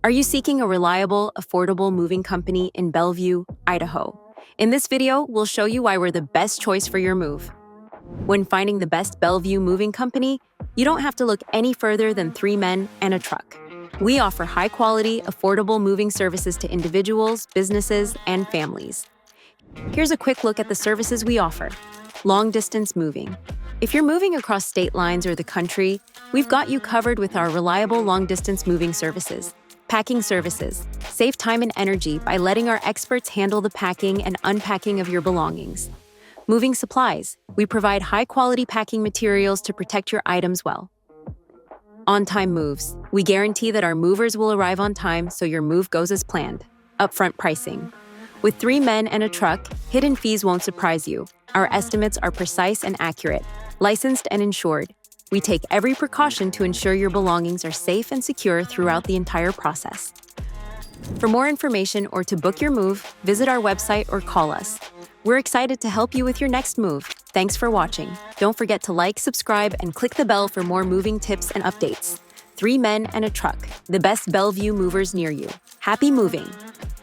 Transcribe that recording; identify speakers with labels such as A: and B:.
A: Are you seeking a reliable, affordable moving company in Bellevue, Idaho? In this video, we'll show you why we're the best choice for your move. When finding the best Bellevue moving company, you don't have to look any further than 3 men and a truck. We offer high-quality, affordable moving services to individuals, businesses, and families. Here's a quick look at the services we offer. Long-distance moving. If you're moving across state lines or the country, we've got you covered with our reliable long-distance moving services. Packing services. Save time and energy by letting our experts handle the packing and unpacking of your belongings. Moving supplies. We provide high-quality packing materials to protect your items well. On-time moves. We guarantee that our movers will arrive on time so your move goes as planned. Upfront pricing. With 3 men and a truck, hidden fees won't surprise you. Our estimates are precise and accurate. Licensed and insured. We take every precaution to ensure your belongings are safe and secure throughout the entire process. For more information or to book your move, visit our website or call us. We're excited to help you with your next move. Thanks for watching. Don't forget to like, subscribe, and click the bell for more moving tips and updates. 3 men and a truck, the best Bellevue movers near you. Happy moving!